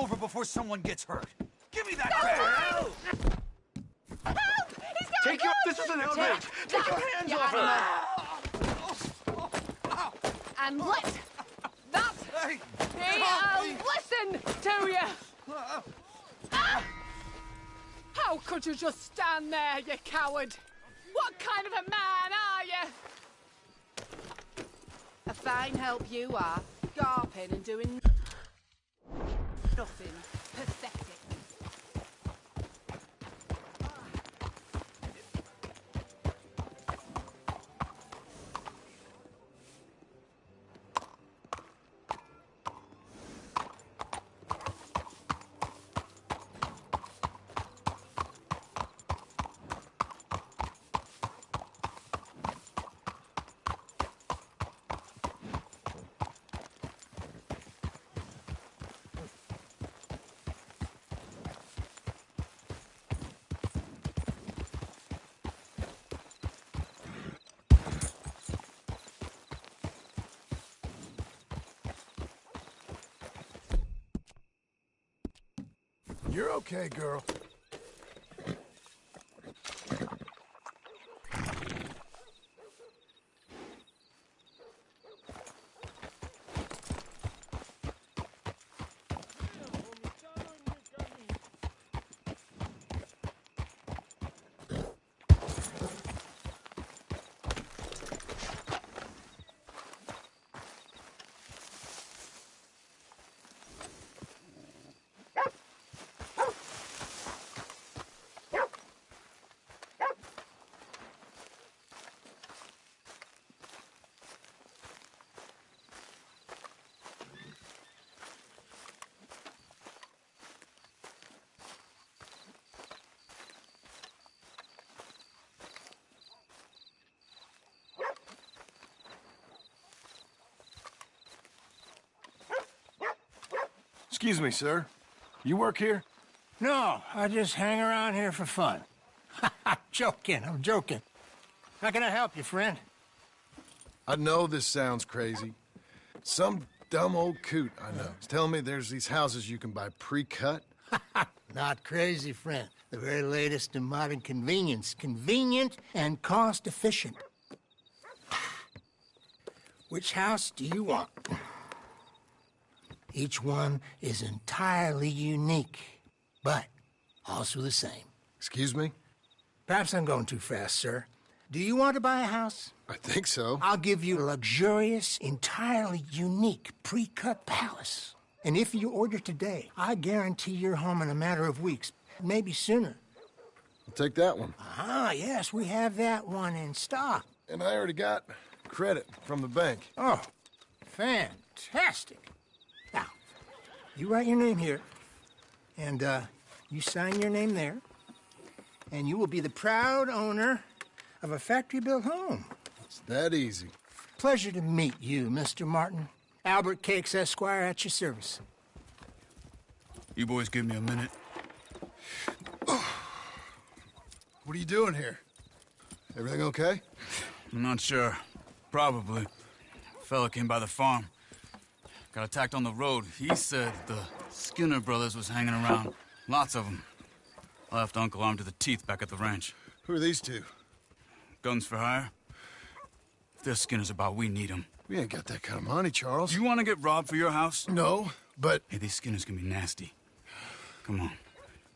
over before someone gets hurt. Give me that bag! Help! He's got Take your... This is an outrage! Take your hands off her! And let that Hey! be a lesson to you! How could you just stand there, you coward? What kind of a man are you? A fine help you are, garping and doing nothing. Pathetic. You're okay, girl. Excuse me, sir. You work here? No, I just hang around here for fun. I'm joking. How can I help you, friend? I know this sounds crazy. Some dumb old coot I know is telling me there's these houses you can buy pre-cut. Not crazy, friend. The very latest in modern convenience. Convenient and cost-efficient. Which house do you want? Each one is entirely unique, but also the same. Excuse me? Perhaps I'm going too fast, sir. Do you want to buy a house? I think so. I'll give you a luxurious, entirely unique pre-cut palace. And if you order today, I guarantee you're home in a matter of weeks, maybe sooner. I'll take that one. Ah, yes, we have that one in stock. And I already got credit from the bank. Oh, fantastic. Now, you write your name here, and you sign your name there, and you will be the proud owner of a factory-built home. It's that easy. Pleasure to meet you, Mr. Martin. Albert Cakes, Esquire, at your service. You boys give me a minute. What are you doing here? Everything okay? I'm not sure. Probably. Fella came by the farm. Got attacked on the road. He said the Skinner brothers was hanging around. Lots of them. I left Uncle armed to the teeth back at the ranch. Who are these two? Guns for hire. If they're Skinner's about, we need them. We ain't got that kind of money, Charles. You want to get robbed for your house? No, but... Hey, these Skinners can be nasty. Come on.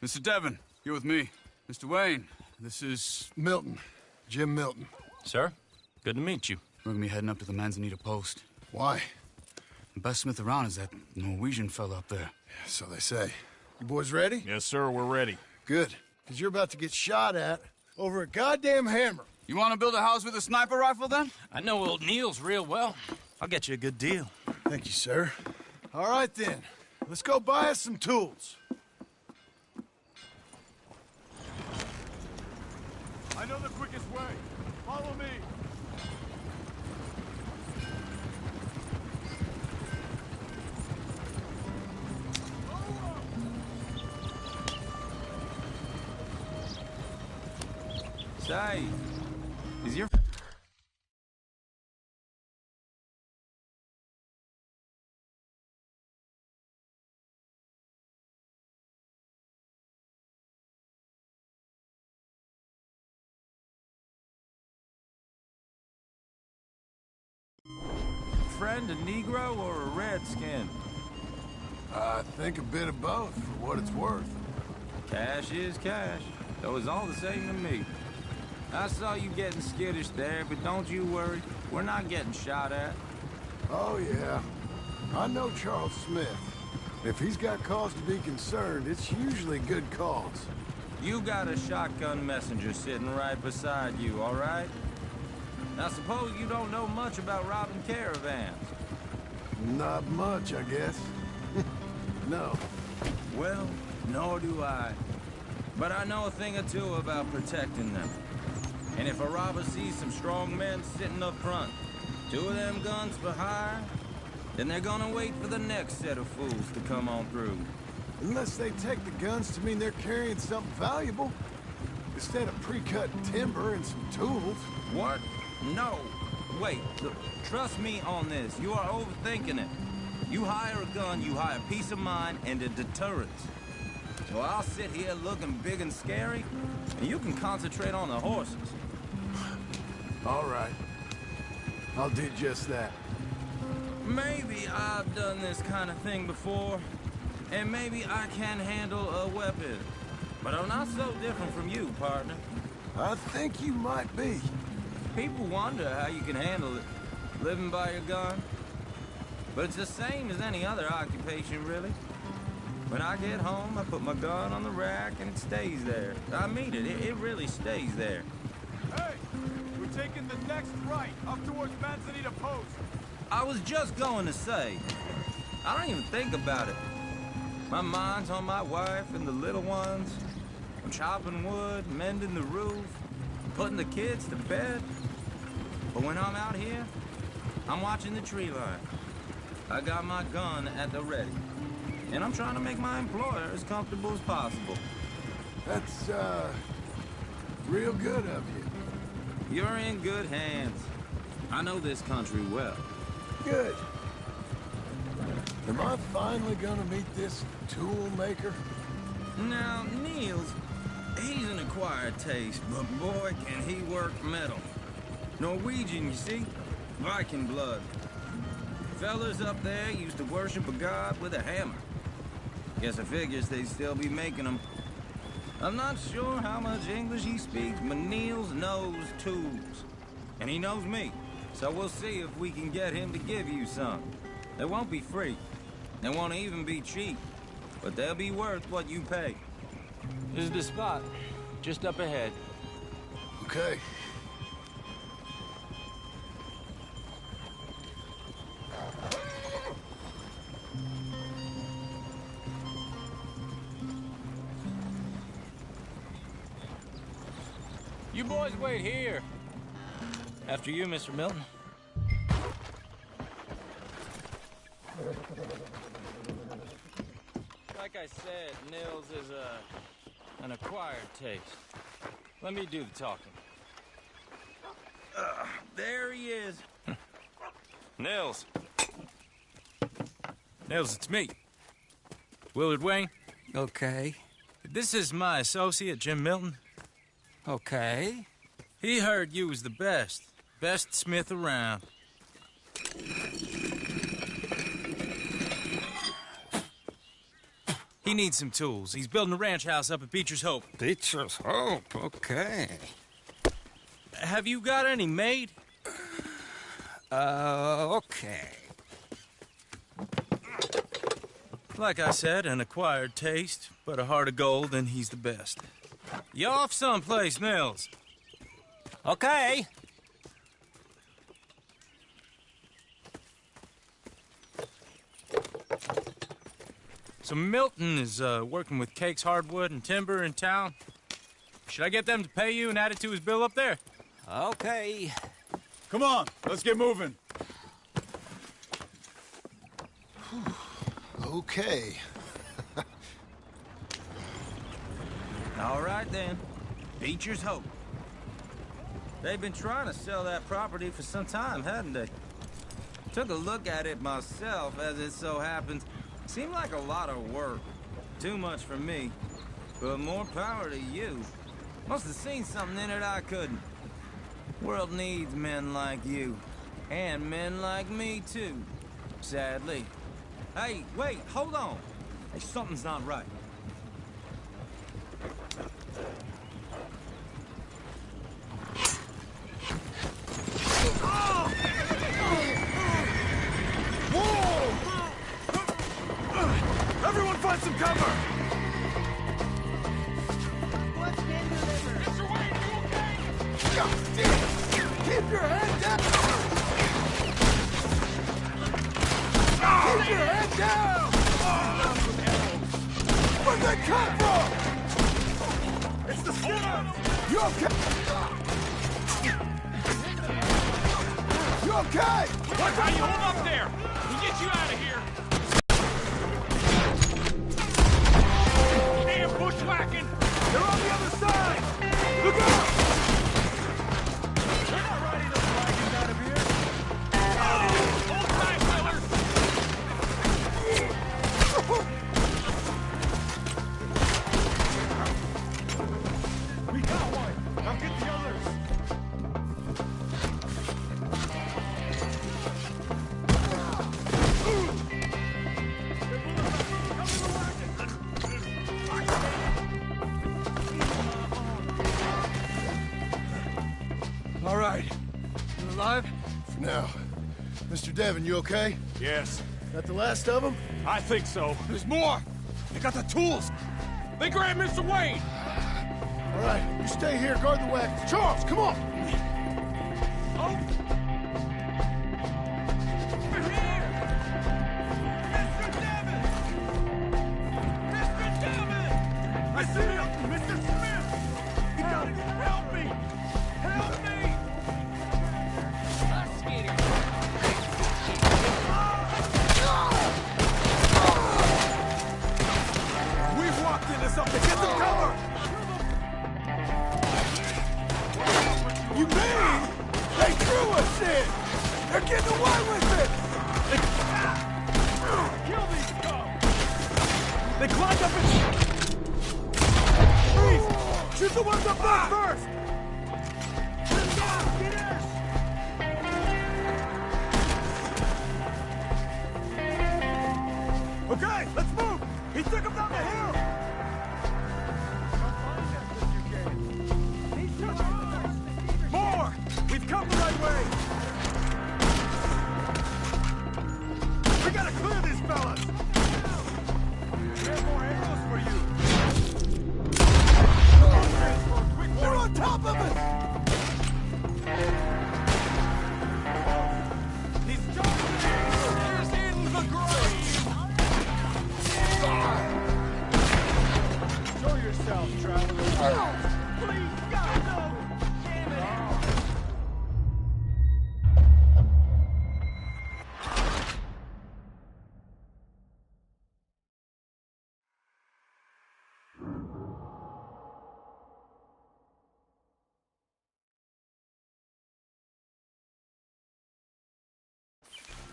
Mr. Devon, you're with me. Mr. Wayne, this is... Milton. Jim Milton. Sir, good to meet you. We're gonna be heading up to the Manzanita post. Why? The best smith around is that Norwegian fella up there. Yeah, so they say. You boys ready? Yes, sir, we're ready. Good. Because you're about to get shot at over a goddamn hammer. You want to build a house with a sniper rifle, then? I know old Neil's real well. I'll get you a good deal. Thank you, sir. All right, then. Let's go buy us some tools. I know the quickest way. Follow me. Say, is your friend a Negro or a Redskin? I think a bit of both, for what it's worth. Cash is cash, though it's all the same to me. I saw you getting skittish there, but don't you worry. We're not getting shot at. Oh, yeah. I know Charles Smith. If he's got cause to be concerned, it's usually good cause. You got a shotgun messenger sitting right beside you, all right? Now, suppose you don't know much about robbing caravans. Not much, I guess. No. Well, nor do I. But I know a thing or two about protecting them. And if a robber sees some strong men sitting up front, 2 of them guns for hire, then they're gonna wait for the next set of fools to come on through. Unless they take the guns to mean they're carrying something valuable. Instead of pre-cut timber and some tools. What? No. Wait, look, trust me on this. You are overthinking it. You hire a gun, you hire peace of mind and a deterrence. So I'll sit here looking big and scary, and you can concentrate on the horses. All right. I'll do just that. Maybe I've done this kind of thing before, and maybe I can handle a weapon. But I'm not so different from you, partner. I think you might be. People wonder how you can handle it, living by your gun. But it's the same as any other occupation, really. When I get home, I put my gun on the rack and it stays there. I mean it, it really stays there. Hey, we're taking the next right, up towards Manzanita Post. I was just going to say, I don't even think about it. My mind's on my wife and the little ones. I'm chopping wood, mending the roof, putting the kids to bed. But when I'm out here, I'm watching the tree line. I got my gun at the ready. And I'm trying to make my employer as comfortable as possible. That's, real good of you. You're in good hands. I know this country well. Good. Am I finally gonna meet this tool maker? Now, Niels, he's an acquired taste, but boy, can he work metal. Norwegian, you see? Viking blood. Fellas up there used to worship a god with a hammer. Guess I figures they'd still be making them. I'm not sure how much English he speaks, but Niels knows tools. And he knows me, so we'll see if we can get him to give you some. They won't be free. They won't even be cheap. But they'll be worth what you pay. This is the spot, just up ahead. Okay. You boys wait here. After you, Mr. Milton. Like I said, Nils is an acquired taste. Let me do the talking. There he is. Nils. Nils, it's me. Willard Wayne. Okay. This is my associate, Jim Milton. Okay. He heard you was the best. Best smith around. He needs some tools. He's building a ranch house up at Beecher's Hope. Beecher's Hope, okay. Have you got any made? Okay. Like I said, an acquired taste, but a heart of gold, and he's the best. You off someplace, Nils? Okay. So Milton is working with Cake's Hardwood and Timber in town. Should I get them to pay you and add it to his bill up there? Okay. Come on, let's get moving. Okay. All right, then. Beecher's Hope. They've been trying to sell that property for some time, hadn't they? Took a look at it myself, as it so happens. Seemed like a lot of work. Too much for me. But more power to you. Must have seen something in it I couldn't. World needs men like you. And men like me, too. Sadly. Hey, wait, hold on. Hey, something's not right. Everyone find some cover! What's been delivered? Mr. Wayne, you okay? God damn! Keep your head down! Keep your head down! Where'd they come from? It's the Skinners! You okay? You okay? What? How you hold up there? We'll get you out of here! Damn bushwhacking! They're on the other side! Look out! They're not riding those wagons out of here! Hold tight, Willers! We got one! Now get the others! All right. You alive? For now. Mr. Devon, you okay? Yes, That the last of them? I think so. There's more! They got the tools! They grabbed Mr. Wayne! All right, you stay here, guard the wagons. Charles, come on! Oh! We're here! Mr. Devon! Mr. Devon! I see you! Mr. Smith! You gotta help me! Help me! Let's get it! We've walked into something! Get some cover! You mean they threw us in? They're getting away with it! Kill these dogs! They climbed up and... Freeze! Shoot the ones up there first! Okay, let's move! He took him down the hill! More! We've come the right way! We gotta clear these fellas! We have more arrows for you! They're on top of us! He's jumping! He's in the grave! Show yourself, traveler! Please, God, no! Damn it!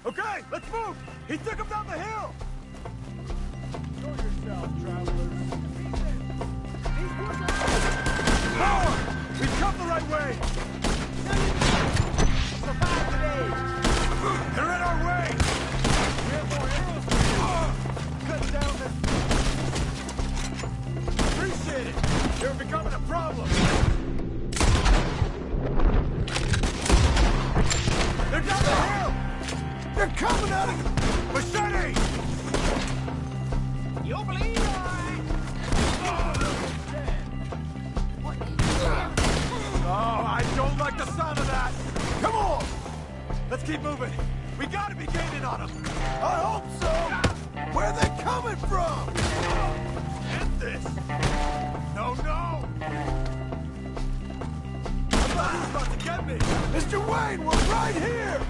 Okay, let's move! He took him down the hill! Show yourself, travelers. Power! We've come the right way! Survive today! They're in our way! We have more arrows for you! Cut down this... Appreciate it! You're becoming a problem! They're down the hill! They're coming at us! Machete! You believe Oh, I don't like the sound of that! Come on! Let's keep moving. We gotta be gaining on them. I hope so! Where are they coming from? End this! No, no! I thought he was about to get me! Mr. Wayne, we're right here!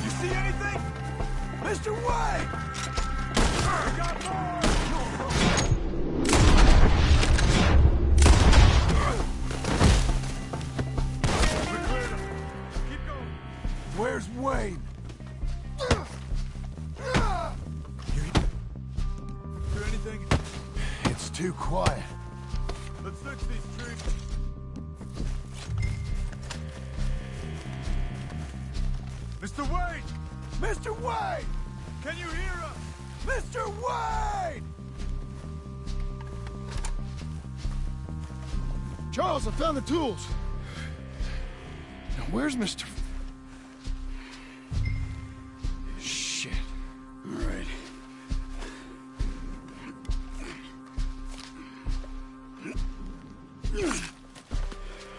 You see anything? Mr. Wayne! We got more! We cleared them. Keep going. Where's Wayne? Hear anything? It's too quiet. Let's search these trees. Mr. Wayne! Mr. Wayne! Can you hear us? Mr. Wayne! Charles, I found the tools. Now, where's Mr. Shit. All right.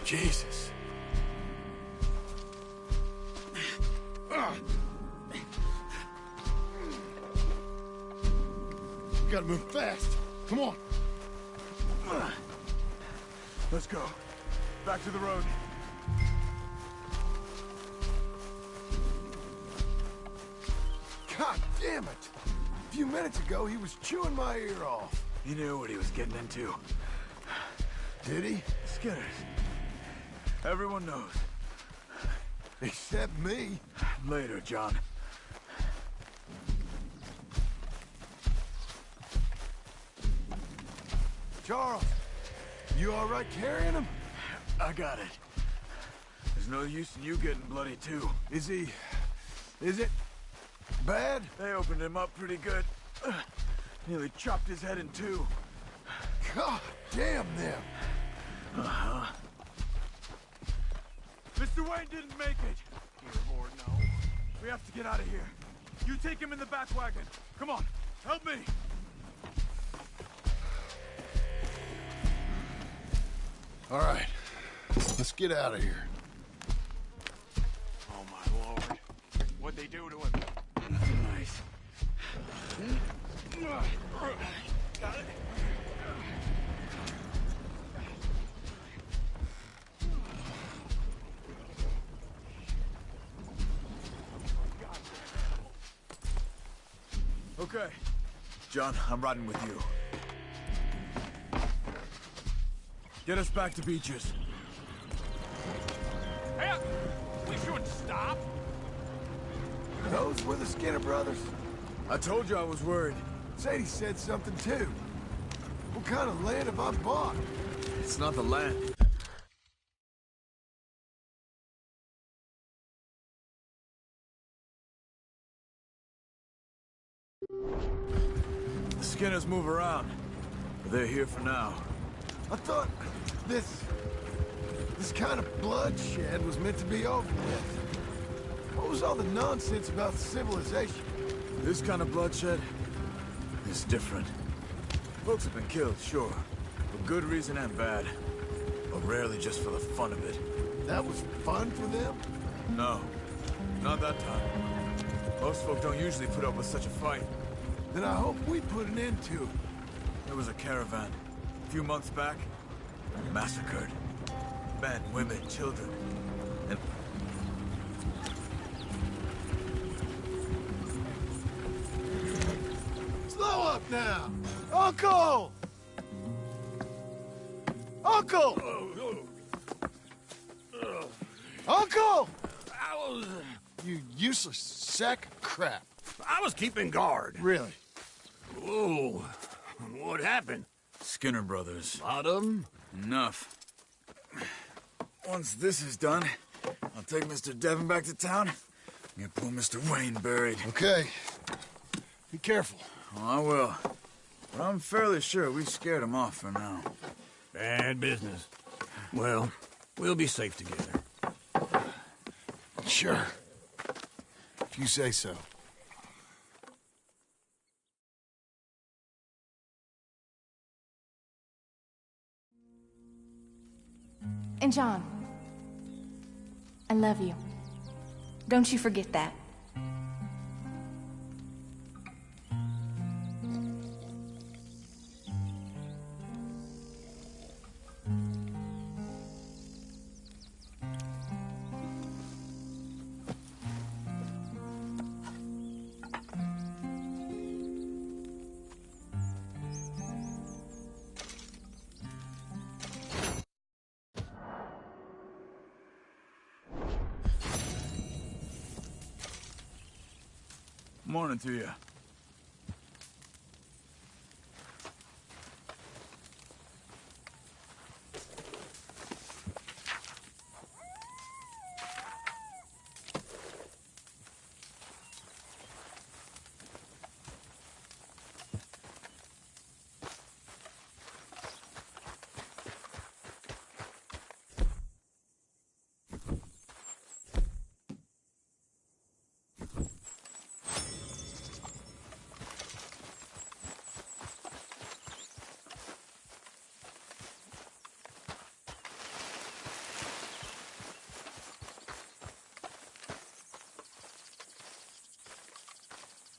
Jesus. We gotta move fast. Come on. Let's go. Back to the road. God damn it! A few minutes ago, he was chewing my ear off. He knew what he was getting into. Did he? Skinners. Everyone knows. Except me. Later, John. Charles, you all right carrying him? I got it. There's no use in you getting bloody, too. Is it bad? They opened him up pretty good. Nearly chopped his head in two. God damn them. Uh-huh. Mr. Wayne didn't make it. Dear Lord, no. We have to get out of here. You take him in the back wagon. Come on, help me. All right, let's get out of here. Oh, my Lord. What'd they do to him? Nothing nice. Got it. Okay. John, I'm riding with you. Get us back to Beaches. Hey, we shouldn't stop. Those were the Skinner brothers. I told you I was worried. Sadie said something too. What kind of land have I bought? It's not the land. The Skinners move around, but they're here for now. I thought this kind of bloodshed was meant to be over with. What was all the nonsense about civilization? This kind of bloodshed is different. Folks have been killed, sure, for good reason and bad, but rarely just for the fun of it. That was fun for them? No, not that time. Most folk don't usually put up with such a fight. Then I hope we put an end to it. There was a caravan a few months back, massacred. Men, women, children, and... Slow up now! Uncle! Uncle! Uncle! You useless sack of crap. I was keeping guard. Really? Whoa. What happened? Skinner brothers. Lot of them? Enough. Once this is done, I'll take Mr. Devon back to town and get poor Mr. Wayne buried. Okay. Be careful. Oh, I will. But I'm fairly sure we scared him off for now. Bad business. Well, we'll be safe together. Sure. If you say so. And John, I love you. Don't you forget that. Morning to you.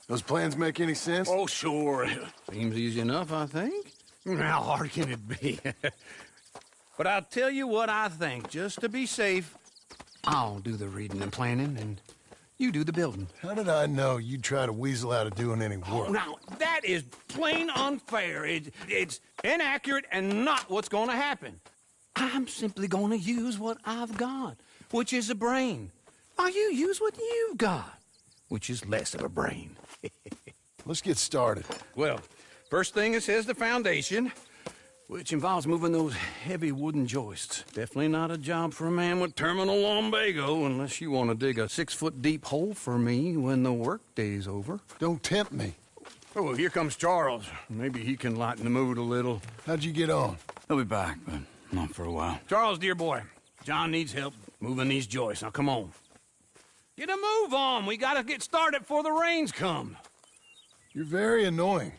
Those plans make any sense? Oh, sure. Seems easy enough, I think. How hard can it be? But I'll tell you what I think. Just to be safe, I'll do the reading and planning, and you do the building. How did I know you'd try to weasel out of doing any Oh, work? now, that is plain unfair. It's inaccurate and not what's going to happen. I'm simply going to use what I've got, which is a brain. While you use what you've got, which is less of a brain. Let's get started. Well, first thing it says the foundation, which involves moving those heavy wooden joists. Definitely not a job for a man with terminal lumbago unless you want to dig a 6-foot deep hole for me when the workday's over. Don't tempt me. Oh, well, here comes Charles. Maybe he can lighten the mood a little. How'd you get on? He'll be back, but not for a while. Charles, dear boy, John needs help moving these joists. Now, come on. Get a move on. We gotta get started before the rains come. You're very annoying.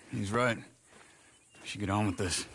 He's right. We should get on with this.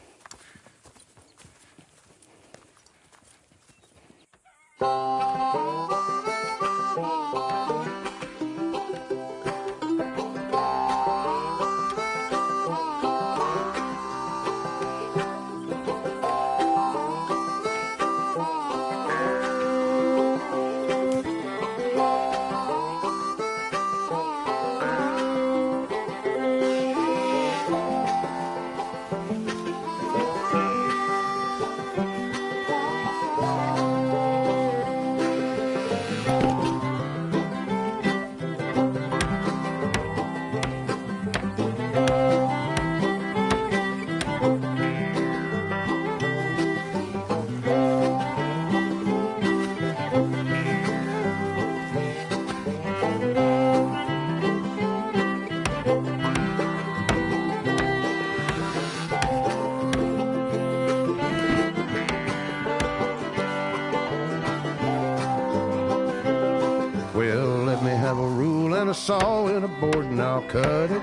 Well, let me have a rule and a saw and a board and I'll cut it.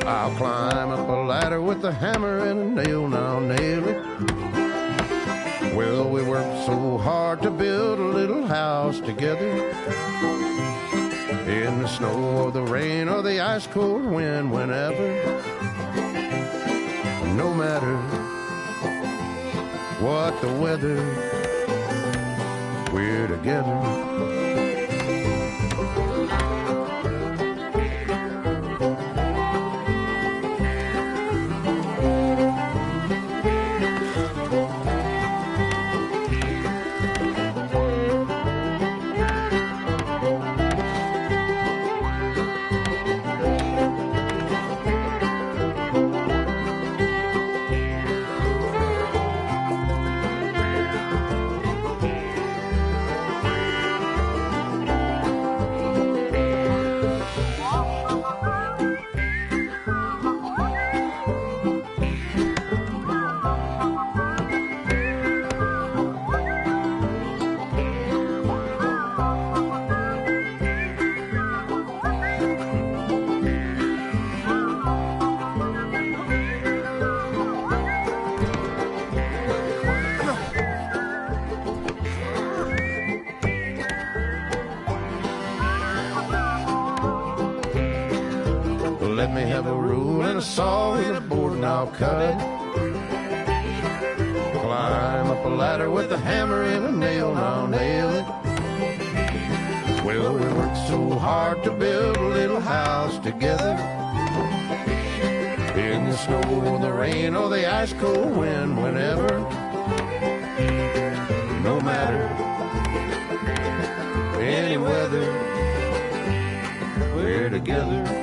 I'll climb up a ladder with a hammer and a nail and I'll nail it. Well, we worked so hard to build a little house together. In the snow or the rain or the ice cold wind, whenever. No matter what the weather, we're together. Let me have a rule and a saw and a board and I'll cut it. Climb up a ladder with a hammer and a nail and I'll nail it. Well, we worked so hard to build a little house together. In the snow or the rain or the ice cold wind, whenever. No matter any weather, we're together.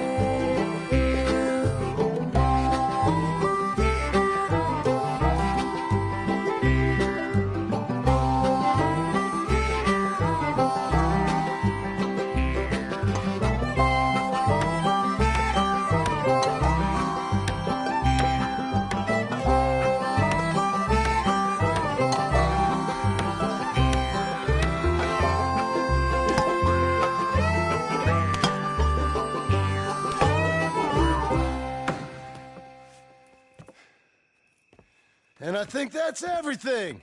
And I think that's everything.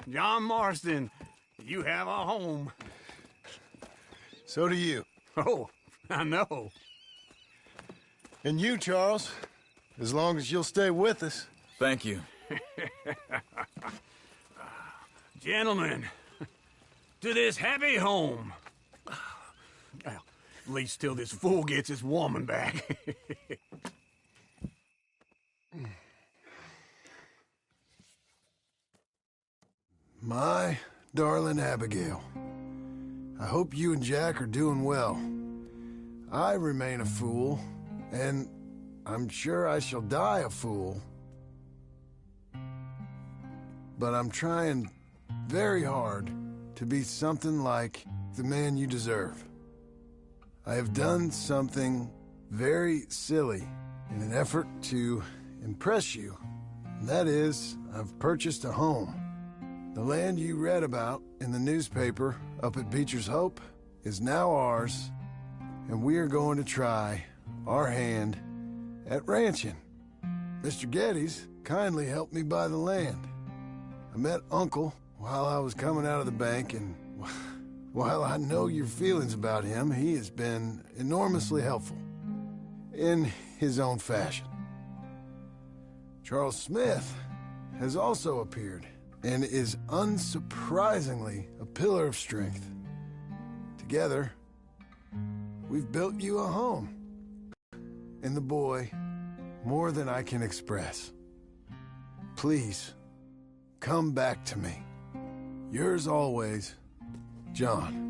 John Marston, you have a home. So do you. Oh, I know. And you, Charles. As long as you'll stay with us. Thank you. Gentlemen, to this happy home. Well, at least till this fool gets his woman back. My darling Abigail, I hope you and Jack are doing well. I remain a fool, and I'm sure I shall die a fool. But I'm trying very hard to be something like the man you deserve. I have done something very silly in an effort to impress you. And that is, I've purchased a home. The land you read about in the newspaper up at Beecher's Hope is now ours, and we are going to try our hand at ranching. Mr. Geddes kindly helped me buy the land. I met Uncle while I was coming out of the bank, and while I know your feelings about him, he has been enormously helpful in his own fashion. Charles Smith has also appeared and is unsurprisingly a pillar of strength. Together, we've built you a home. And the boy, more than I can express. Please, come back to me. Yours always, John.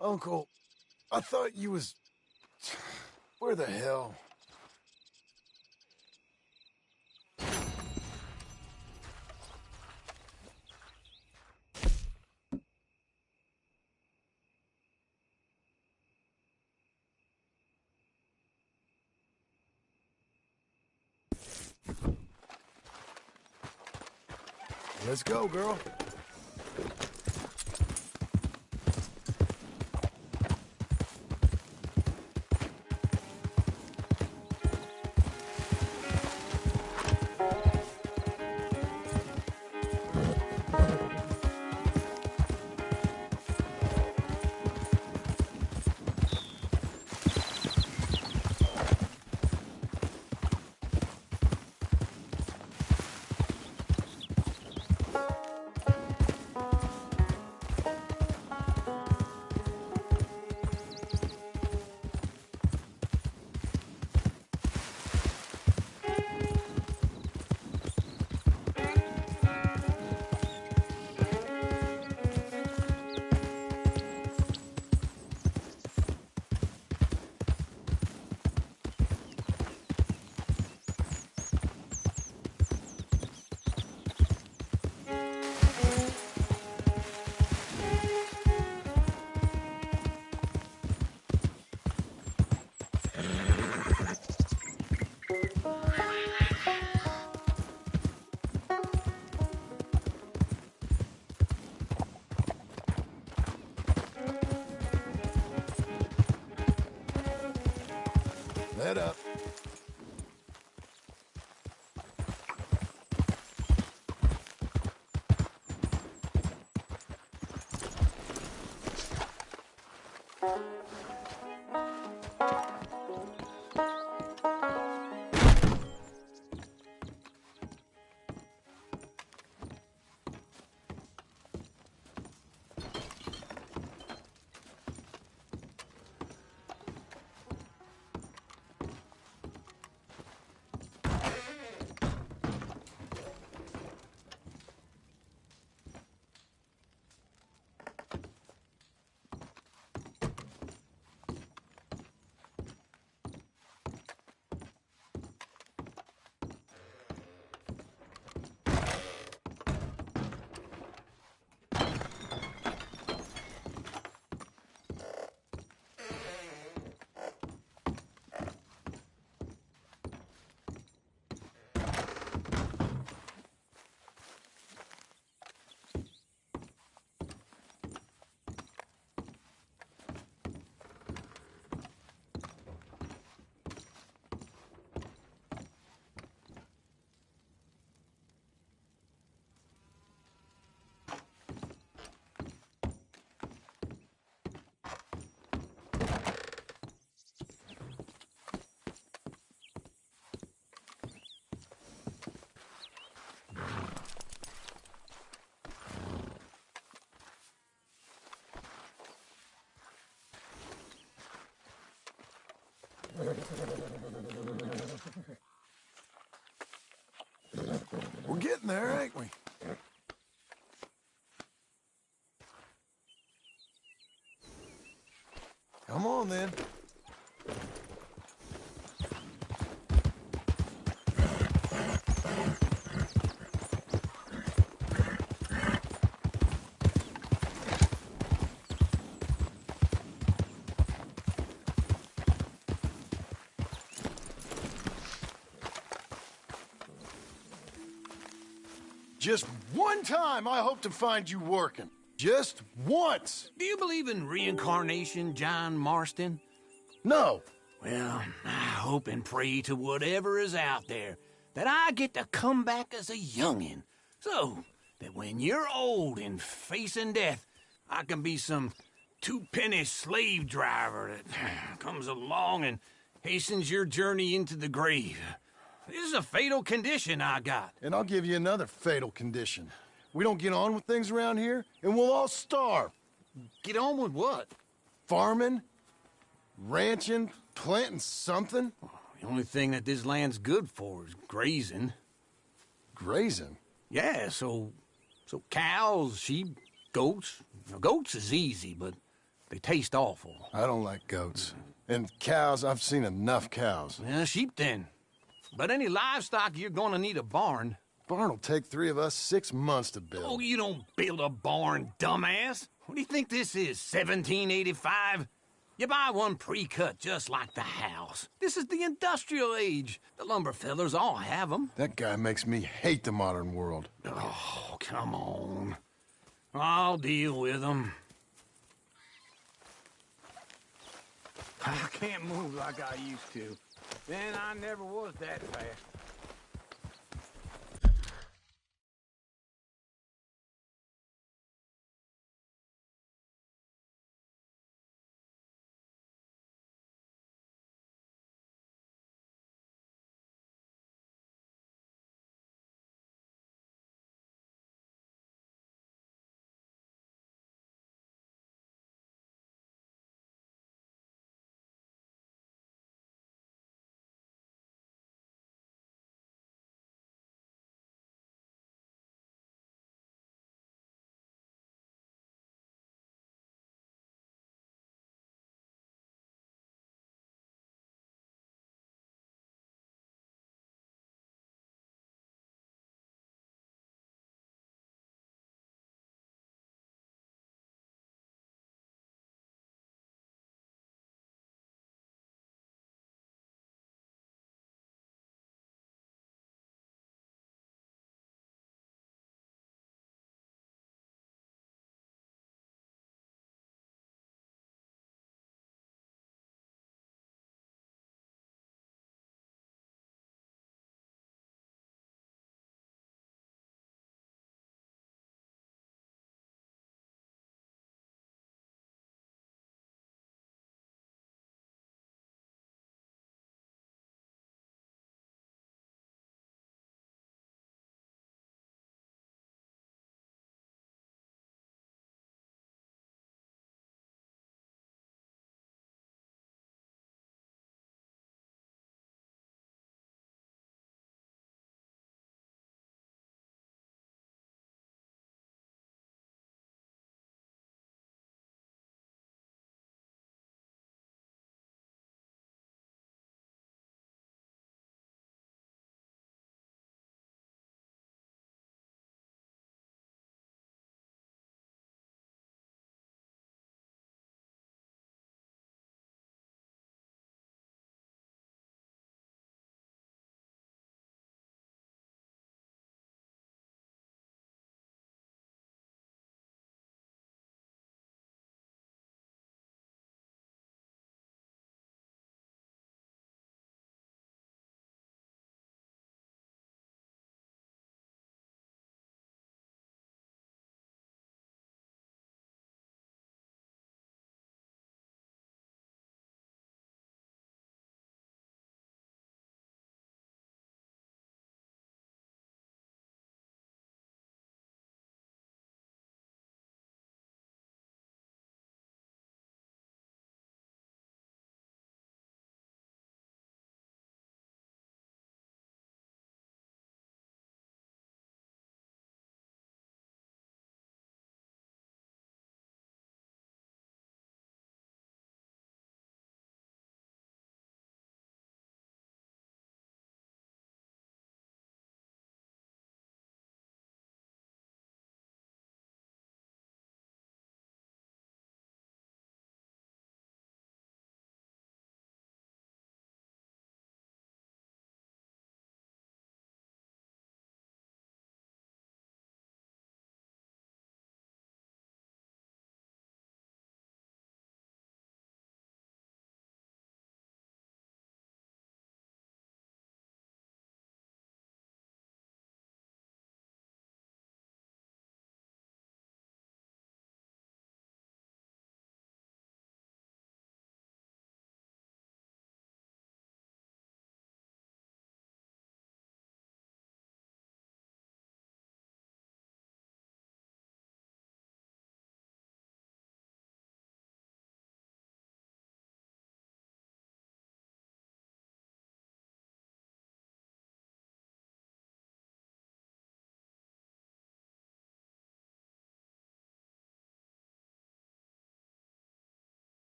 Uncle, I thought you was... Where the hell? Let's go, girl. Let up. We're getting there, ain't we? Come on, then. Just one time I hope to find you working. Just once. Do you believe in reincarnation, John Marston? No. Well, I hope and pray to whatever is out there that I get to come back as a youngin', so that when you're old and facing death, I can be some two-penny slave driver that comes along and hastens your journey into the grave. This is a fatal condition I got. And I'll give you another fatal condition. We don't get on with things around here, and we'll all starve. Get on with what? Farming, ranching, planting something. The only thing that this land's good for is grazing. Grazing? Yeah, so cows, sheep, goats. Now, goats is easy, but they taste awful. I don't like goats. And cows, I've seen enough cows. Yeah, sheep then. But any livestock, you're gonna need a barn. Barn will take 3 of us 6 months to build. Oh, you don't build a barn, dumbass. What do you think this is, 1785? You buy one pre-cut just like the house. This is the industrial age. The lumber fellers all have them. That guy makes me hate the modern world. Oh, come on. I'll deal with them. I can't move like I used to. Then I never was that fast.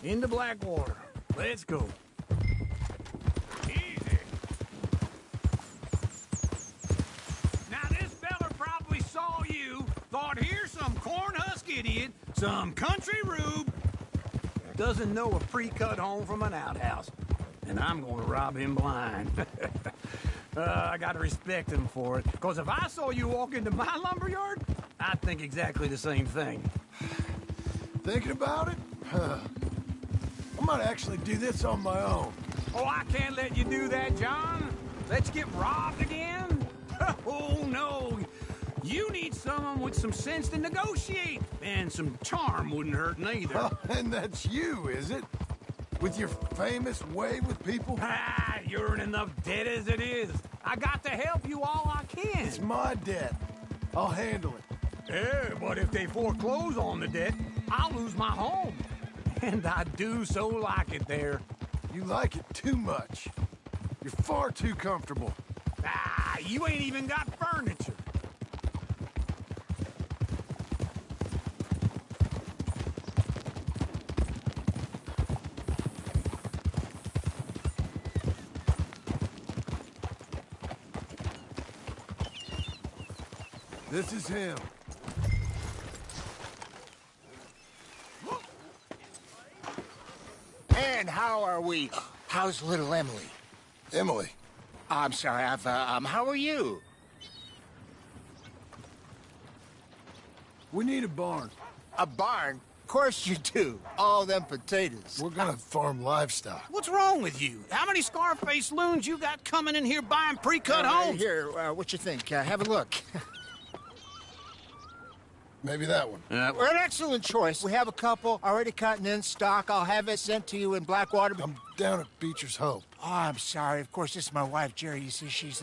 into Blackwater. Let's go. Easy. Now, this fella probably saw you, thought here's some corn-husk idiot, some country rube, doesn't know a pre-cut home from an outhouse, and I'm gonna rob him blind. I gotta respect him for it, because if I saw you walk into my lumberyard, I'd think exactly the same thing. Thinking about it? I might actually do this on my own. Oh, I can't let you do that, John. Let's get robbed again? Oh, no. You need someone with some sense to negotiate. And some charm wouldn't hurt neither. And that's you, is it? With your famous way with people? Ah, you're in enough debt as it is. I got to help you all I can. It's my debt. I'll handle it. Yeah, but if they foreclose on the debt, I'll lose my home. And I do so like it there. You like it too much. You're far too comfortable. Ah, you ain't even got furniture. This is him. And how are we? How's little Emily? Emily. I'm sorry, how are you? We need a barn. A barn? Of course you do. All them potatoes. We're gonna farm livestock. What's wrong with you? How many Scarface loons you got coming in here buying pre-cut homes? Here, what you think? Have a look. Maybe that one. We're an excellent choice. We have a couple already cut and in stock. I'll have it sent to you in Blackwater. I'm down at Beecher's Hope. Oh, I'm sorry. Of course, this is my wife, Jerry. You see, she's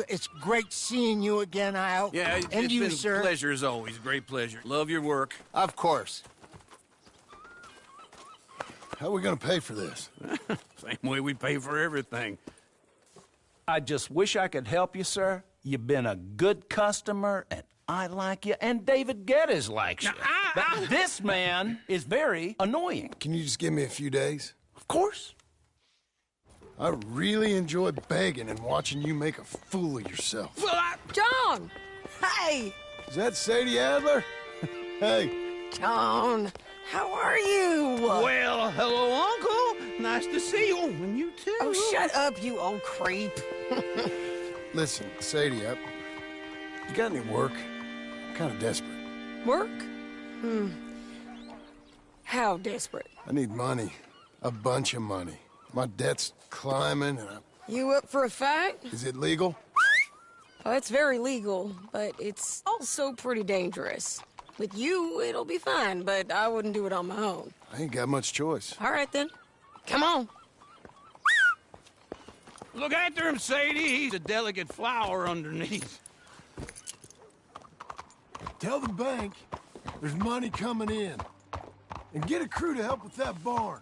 it's great seeing you again, Al. Yeah, and it's you, been sir. a pleasure as always. Great pleasure. Love your work. Of course. How are we gonna pay for this? Same way we pay for everything. I just wish I could help you, sir. You've been a good customer, and I like you, and David Geddes likes you. But this man is very annoying. Can you just give me a few days? Of course. I really enjoy begging and watching you make a fool of yourself. John! Hey! Is that Sadie Adler? Hey. John, how are you? Well, hello, Uncle. Nice to see you. And you too. Oh, shut up, you old creep. Listen, Sadie, you got any work? I'm kind of desperate. Work? How desperate? I need money. A bunch of money. My debt's climbing and You up for a fight? Is it legal? Oh, it's very legal, but it's also pretty dangerous. With you, it'll be fine, but I wouldn't do it on my own. I ain't got much choice. All right, then. Come on. Look after him, Sadie. He's a delicate flower underneath. Tell the bank there's money coming in. And get a crew to help with that barn.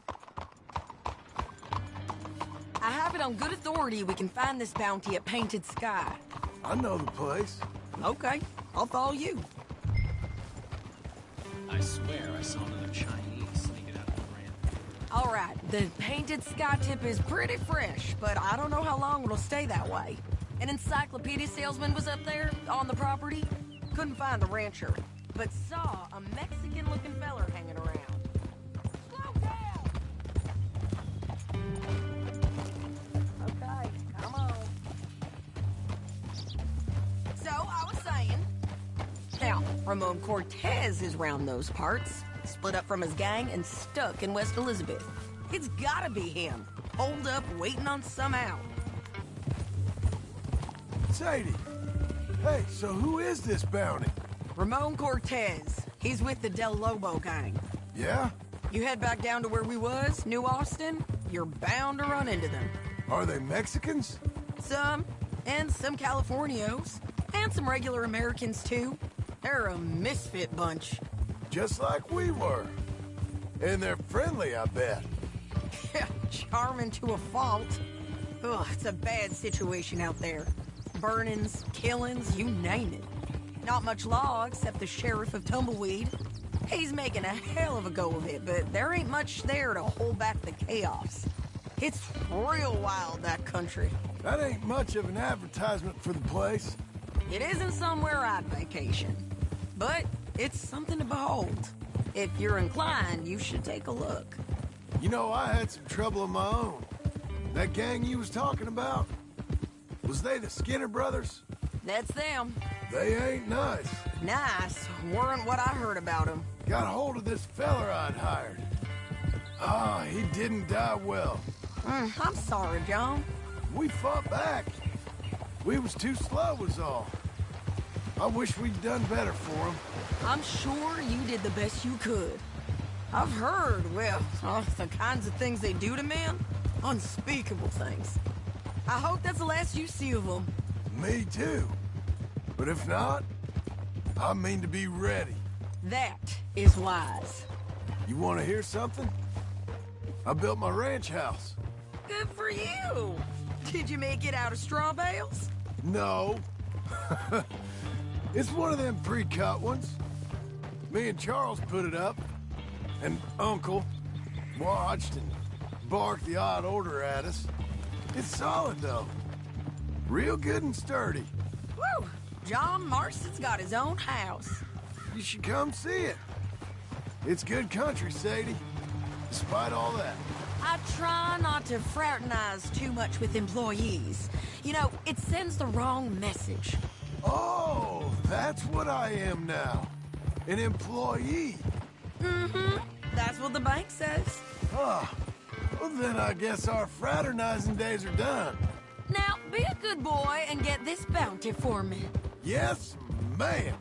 I have it on good authority we can find this bounty at Painted Sky. I know the place. Okay, I'll follow you. I swear I saw another Chinese sneaking out of the ramp. All right, the Painted Sky tip is pretty fresh, but I don't know how long it'll stay that way. An encyclopedia salesman was up there on the property. Couldn't find the rancher, but saw a Mexican-looking feller hanging around. Slow down! Okay, come on. So, I was saying... Now, Ramon Cortez is round those parts. Split up from his gang and stuck in West Elizabeth. It's gotta be him. Holed up, waiting on some out. Sadie. Hey, so who is this bounty? Ramon Cortez. He's with the Del Lobo gang. Yeah? You head back down to where we was, New Austin, you're bound to run into them. Are they Mexicans? Some, and some Californios, and some regular Americans too. They're a misfit bunch. Just like we were. And they're friendly, I bet. Yeah, charming to a fault. Ugh, it's a bad situation out there. Burnings, killings, you name it. Not much law except the sheriff of Tumbleweed. He's making a hell of a go of it, but there ain't much there to hold back the chaos. It's real wild, that country. That ain't much of an advertisement for the place. It isn't somewhere I'd vacation, but it's something to behold. If you're inclined, you should take a look. You know, I had some trouble of my own. That gang you was talking about, was they the Skinner brothers? That's them. They ain't nice. Nice weren't what I heard about them. Got hold of this feller I'd hired. Ah, he didn't die well. I'm sorry, John. We fought back. We was too slow was all. I wish we'd done better for him. I'm sure you did the best you could. I've heard, well, the kinds of things they do to men. Unspeakable things. I hope that's the last you see of them. Me too. But if not, I mean to be ready. That is wise. You want to hear something? I built my ranch house. Good for you. Did you make it out of straw bales? No. It's one of them pre-cut ones. Me and Charles put it up, and Uncle watched and barked the odd order at us. It's solid, though. Real good and sturdy. Woo! John Marston's got his own house. You should come see it. It's good country, Sadie. Despite all that. I try not to fraternize too much with employees. You know, it sends the wrong message. Oh, that's what I am now. An employee. Mm-hmm. That's what the bank says. Ah, well then I guess our fraternizing days are done. Now, be a good boy and get this bounty for me. Yes, ma'am.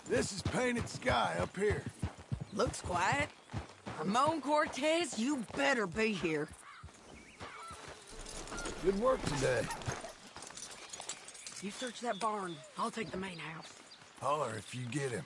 This is painted sky up here. Looks quiet. Ramon Cortez, you better be here. Good work today. You search that barn. I'll take the main house. Holler if you get him.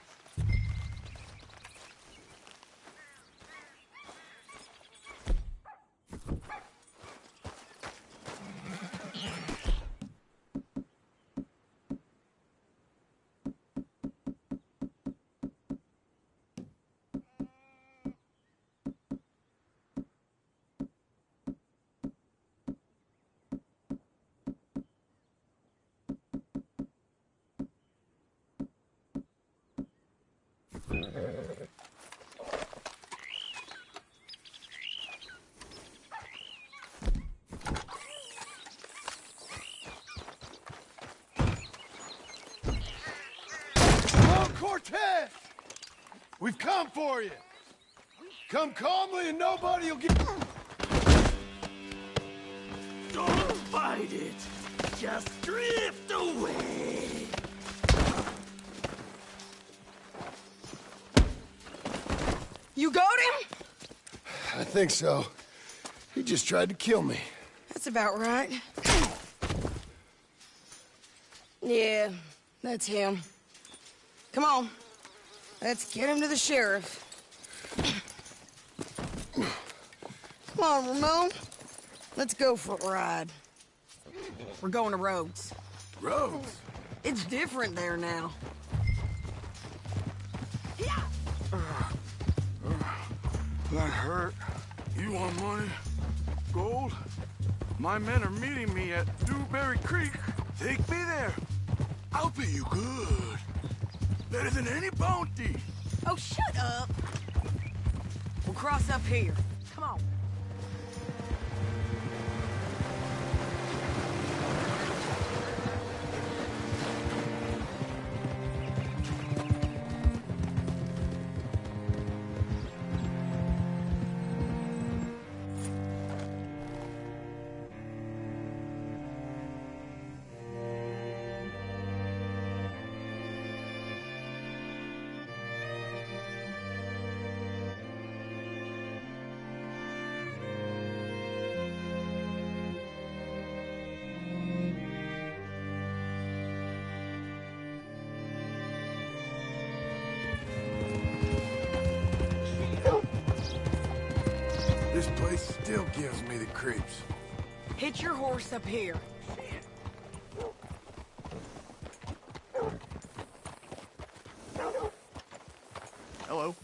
Cortez! We've come for you! Come calmly and nobody will get... Don't fight it. Just drift away. You got him? I think so. He just tried to kill me. That's about right. Yeah, that's him. Come on. Let's get him to the sheriff. Come on, Ramon. Let's go for a ride. We're going to Rhodes. Rhodes? It's different there now. That hurt. You want money? Gold? My men are meeting me at Dewberry Creek. Take me there. I'll pay you good. Better than any bounty. Oh, shut up. We'll cross up here. Come on. This place still gives me the creeps. Hitch your horse up here. Hello.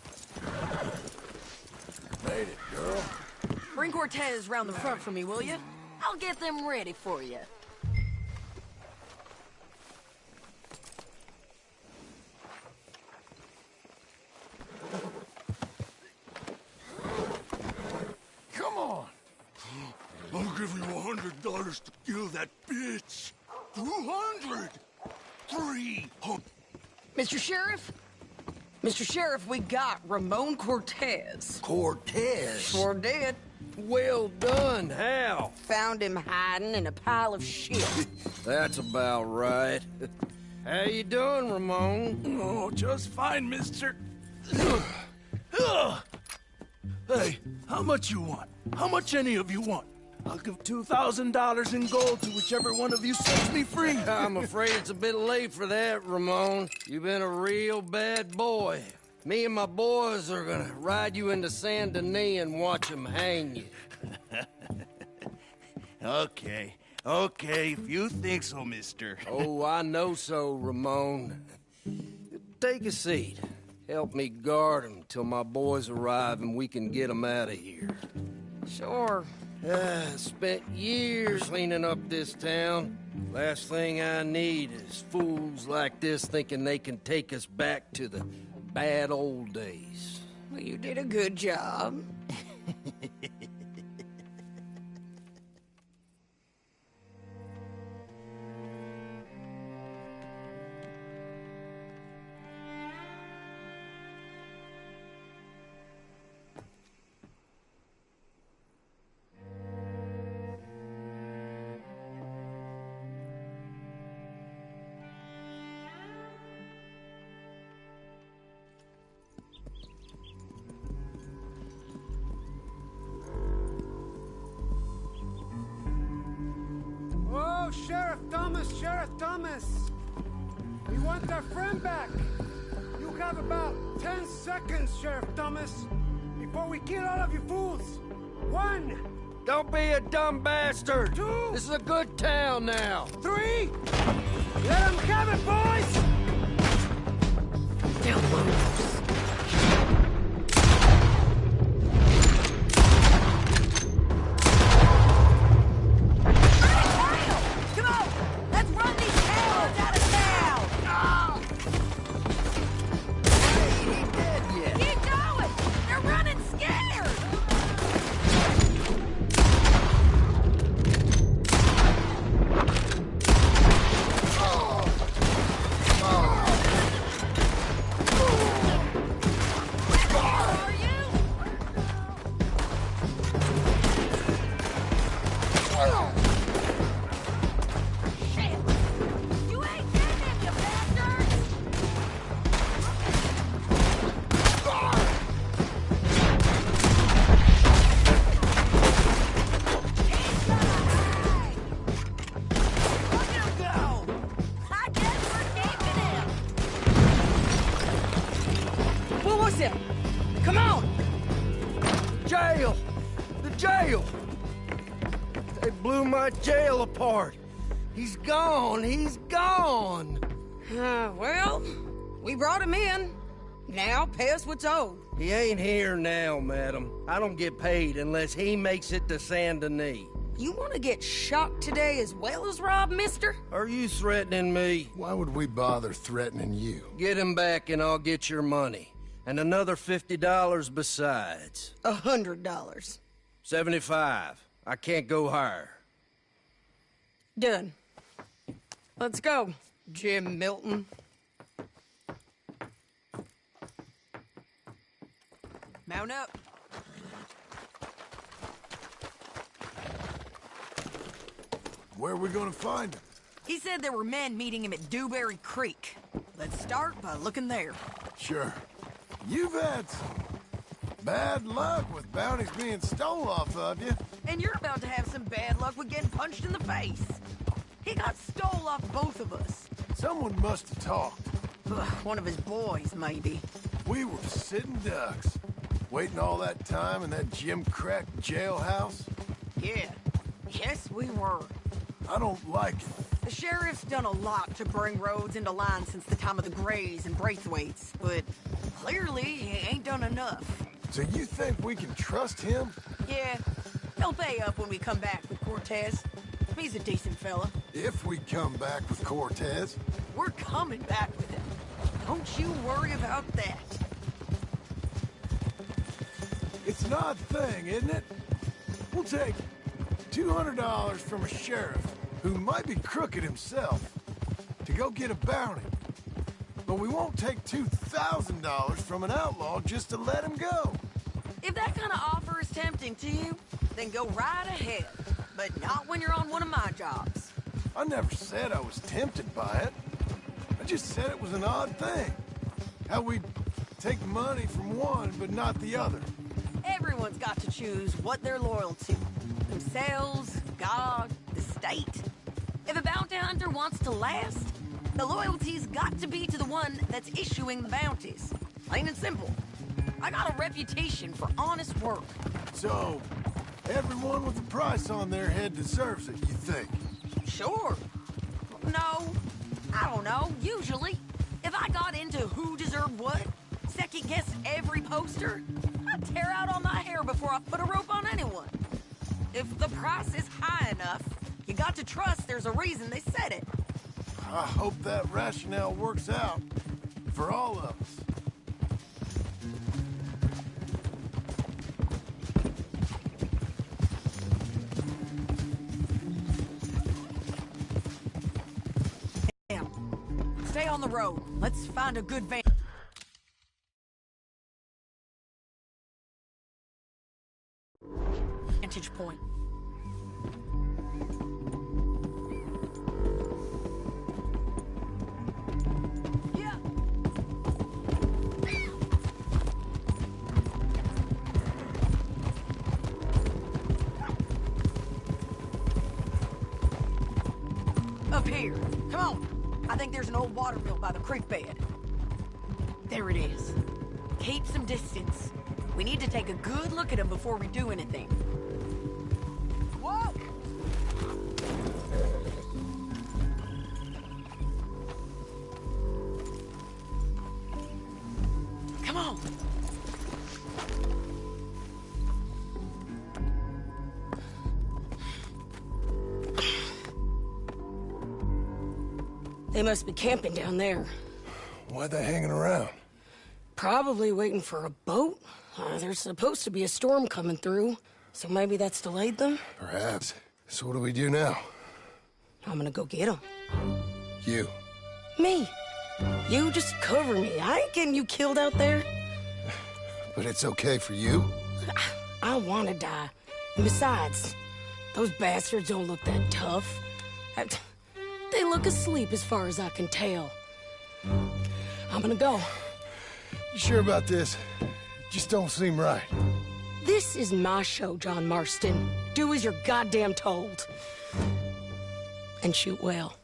Made it, girl. Bring Cortez round the front for me, will you? I'll get them ready for you. Come on. I'll give you $100 to kill that bitch. 200. 300. Mr. Sheriff? Mr. Sheriff, we got Ramon Cortez. Cortez? Sure did. Well done. How? Found him hiding in a pile of shit. That's about right. How you doing, Ramon? Oh, just fine, mister. Hey, how much you want? How much any of you want? I'll give $2,000 in gold to whichever one of you sets me free. I'm afraid it's a bit late for that, Ramon. You've been a real bad boy. Me and my boys are gonna ride you into Saint Denis and watch them hang you. Okay, if you think so, mister. Oh, I know so, Ramon. Take a seat. Help me guard them till my boys arrive and we can get them out of here. Sure. Spent years cleaning up this town. Last thing I need is fools like this thinking they can take us back to the bad old days. Well, you did a good job. Oh, Sheriff Thomas! We want our friend back! You have about 10 seconds, Sheriff Thomas, before we kill all of you fools! 1! Don't be a dumb bastard! 2! This is a good town now! 3! Let them have it, boys! Come on! Let's run these cowards out of town! He ain't dead yet. Keep going! They're running scared! him. Come on! Jail! The jail! They blew my jail apart. He's gone. He's gone. Well, we brought him in. Now pay us what's owed. He ain't here now, madam. I don't get paid unless he makes it to Saint Denis. You want to get shot today as well as Rob, mister? Are you threatening me? Why would we bother threatening you? Get him back and I'll get your money. And another $50 besides. $100. 75. I can't go higher. Done. Let's go, Jim Milton. Mount up. Where are we gonna find him? He said there were men meeting him at Dewberry Creek. Let's start by looking there. Sure. You've had some bad luck with bounties being stole off of you. And you're about to have some bad luck with getting punched in the face. He got stole off both of us. Someone must have talked. One of his boys, maybe. We were sitting ducks, waiting all that time in that Jim Crack jailhouse. Yeah. Yes, we were. I don't like it. The sheriff's done a lot to bring roads into line since the time of the Grays and Braithwaites, but clearly he ain't done enough. So you think we can trust him? Yeah. He'll pay up when we come back with Cortez. He's a decent fella. If we come back with Cortez. We're coming back with him. Don't you worry about that. It's an odd thing, isn't it? We'll take $200 from a sheriff who might be crooked himself to go get a bounty. But we won't take $2,000 from an outlaw just to let him go. If that kind of offer is tempting to you, then go right ahead. But not when you're on one of my jobs. I never said I was tempted by it. I just said it was an odd thing. How we'd take money from one but not the other. Everyone's got to choose what they're loyal to. Themselves, God, the state. If a bounty hunter wants to last, the loyalty's got to be to the one that's issuing the bounties. Plain and simple. I got a reputation for honest work. So, everyone with a price on their head deserves it, you think? Sure. No, I don't know, usually. If I got into who deserved what, second-guess every poster, I'd tear out all my hair before I put a rope on anyone. If the price is high enough, you got to trust there's a reason they said it. I hope that rationale works out for all of us. Stay on the road. Let's find a good vantage point. Yeah. Up here. Come on. I think there's an old water mill by the creek bed. There it is. Keep some distance. We need to take a good look at him before we do anything. Whoa! Come on. They must be camping down there. Why are they hanging around? Probably waiting for a boat. There's supposed to be a storm coming through, so maybe that's delayed them? Perhaps. So what do we do now? I'm gonna go get them. You. Me. You just cover me. I ain't getting you killed out there. But it's okay for you? I wanna die. And besides, those bastards don't look that tough. They look asleep as far as I can tell. I'm gonna go. You sure about this? Just don't seem right. This is my show, John Marston. Do as you're goddamn told. And shoot well.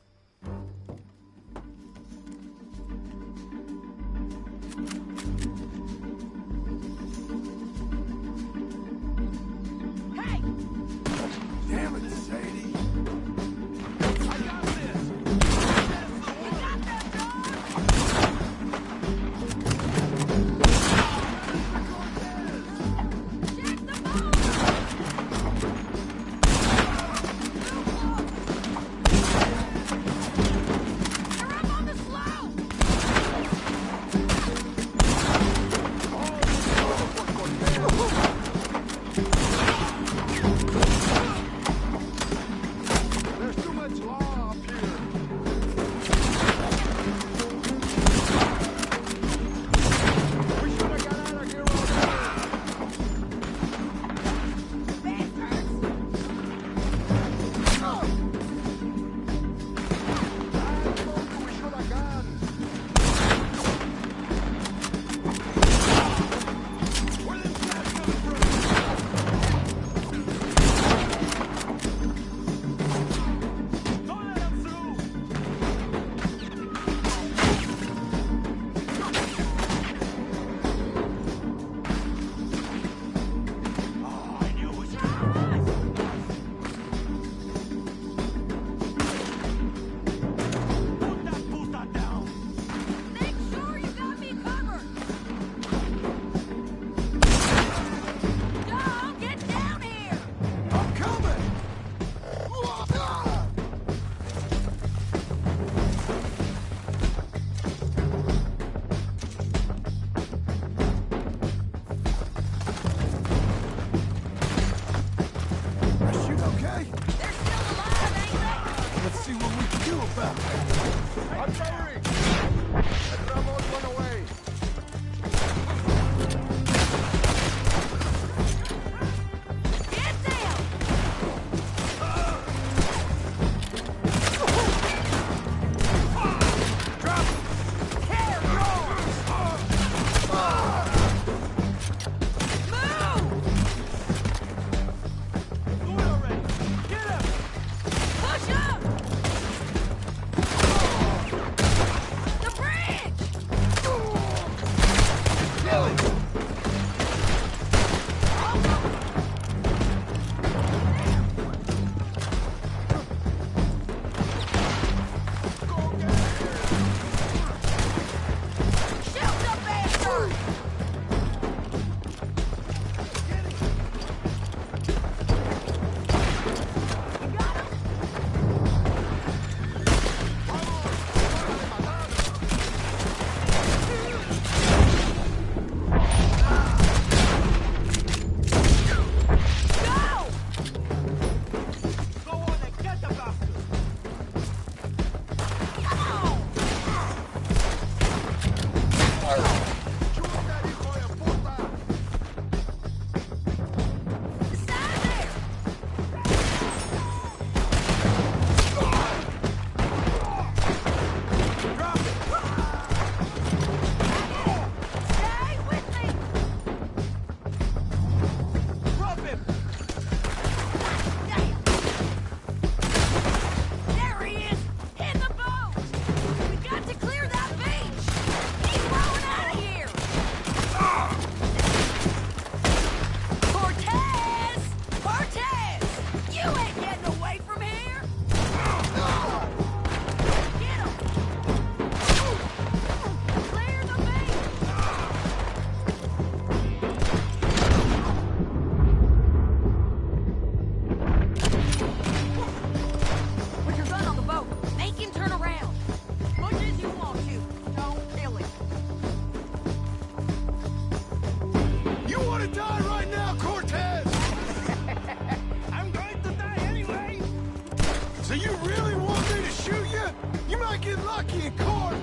Lucky and Court!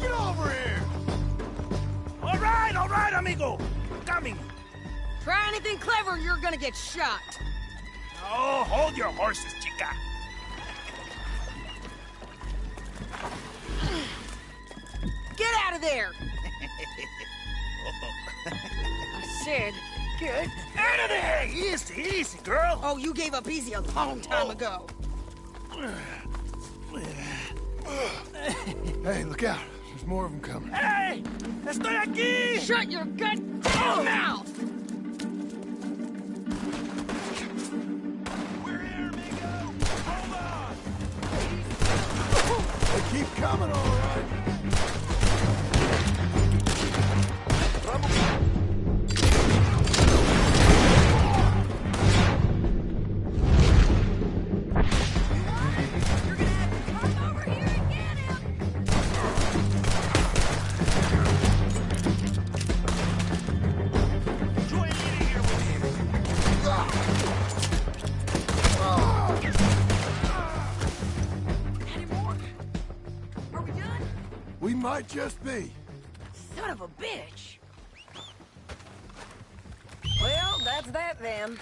Get over here! All right, amigo. Coming. Try anything clever, you're gonna get shot. Oh, hold your horses, chica. Get out of there! I said, get Out of there! Easy, easy, girl. Oh, you gave up easy a long time ago. Hey, look out. There's more of them coming. Hey! Estoy aquí! Shut your goddamn mouth! We're here, amigo! Hold on! They keep coming, all right. We might just be. Son of a bitch! Well, that's that then.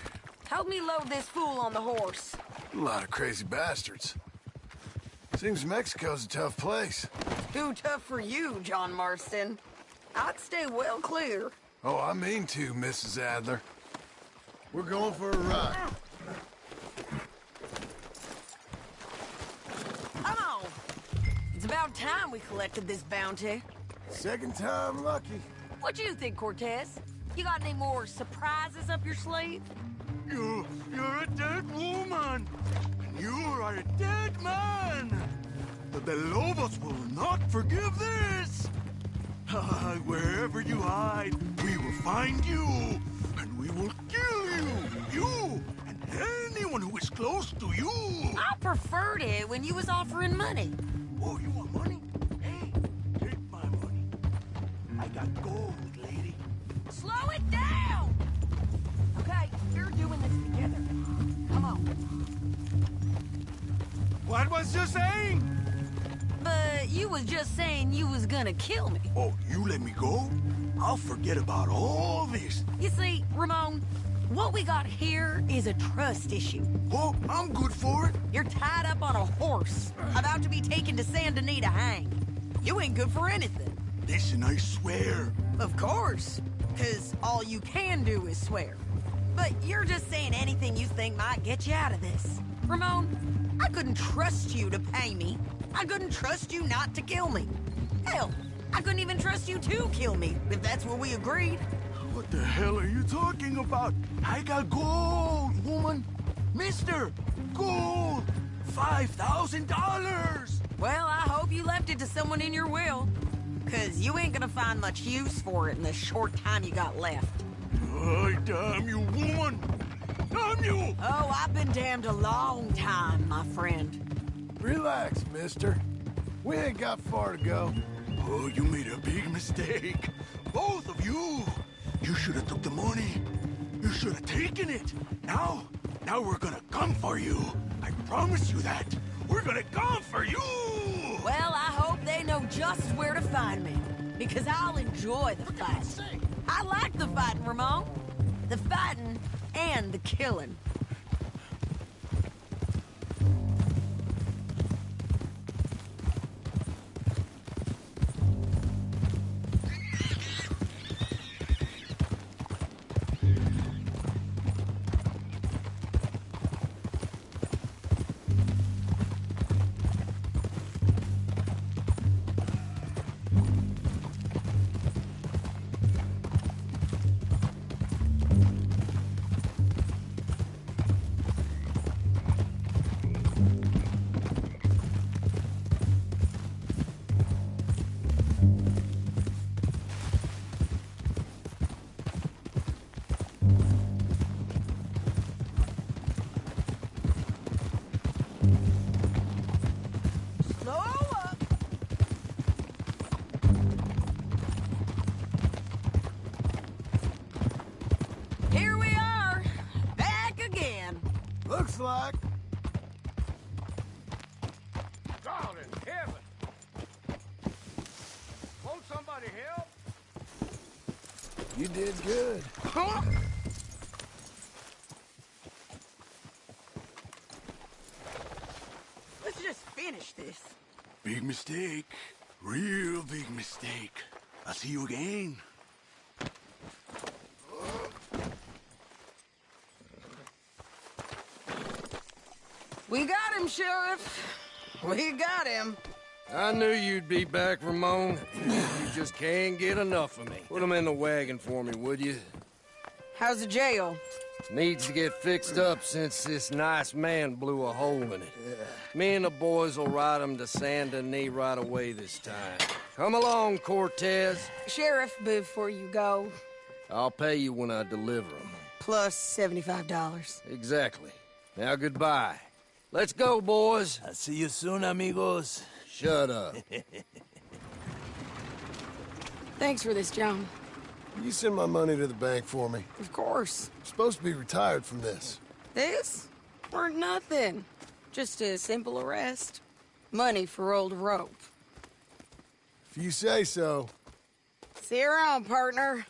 Help me load this fool on the horse. A lot of crazy bastards. Seems Mexico's a tough place. Too tough for you, John Marston. I'd stay well clear. Oh, I mean to, Mrs. Adler. We're going for a ride. Come on! It's about time we collected this bounty. Second time lucky. What you think, Cortez? You got any more surprises up your sleeve? You're a dead woman. And you are a dead man. The Lobos will not forgive this. Wherever you hide, we will find you. And we will kill you. You and anyone who is close to you. I preferred it when you was offering money. Oh, you want money? Hey, take my money. I got gold, lady. Slow it down! Okay, we're doing this together. Come on. What was you saying? But you was just saying you was gonna kill me. Oh, you let me go? I'll forget about all this. You see, Ramon, what we got here is a trust issue. Oh, I'm good for it. You're tied up on a horse, about to be taken to Saint Denis to hang. You ain't good for anything. Listen, I swear. Of course, because all you can do is swear. But you're just saying anything you think might get you out of this. Ramon, I couldn't trust you to pay me. I couldn't trust you not to kill me. Hell, I couldn't even trust you to kill me, if that's what we agreed. What the hell are you talking about? I got gold, woman. Mister, gold. $5,000. Well, I hope you left it to someone in your will. Because you ain't gonna find much use for it in the short time you got left. Oh, damn you, woman. Damn you. Oh, I've been damned a long time, my friend. Relax, mister. We ain't got far to go. Oh, you made a big mistake. Both of you. You should have took the money. You should have taken it. Now we're gonna come for you. I promise you that. We're gonna come for you. Well, I hope they know just where to find me. Because I'll enjoy the fight. I like the fighting, Ramon. The fighting and the killing. You did good. Let's just finish this. Big mistake. Real big mistake. I'll see you again. We got him, Sheriff. We got him. I knew you'd be back, Ramon. You just can't get enough of me. Put him in the wagon for me, would you? How's the jail? Needs to get fixed up since this nice man blew a hole in it. Me and the boys will ride him to Saint Denis right away this time. Come along, Cortez. Sheriff, before you go, I'll pay you when I deliver him. plus $75. Exactly. Now, goodbye. Let's go, boys. I'll see you soon, amigos. Shut up. Thanks for this, John. You send my money to the bank for me. Of course. I'm supposed to be retired from this. This? Weren't nothing. Just a simple arrest. Money for old rope. If you say so. See you around, partner.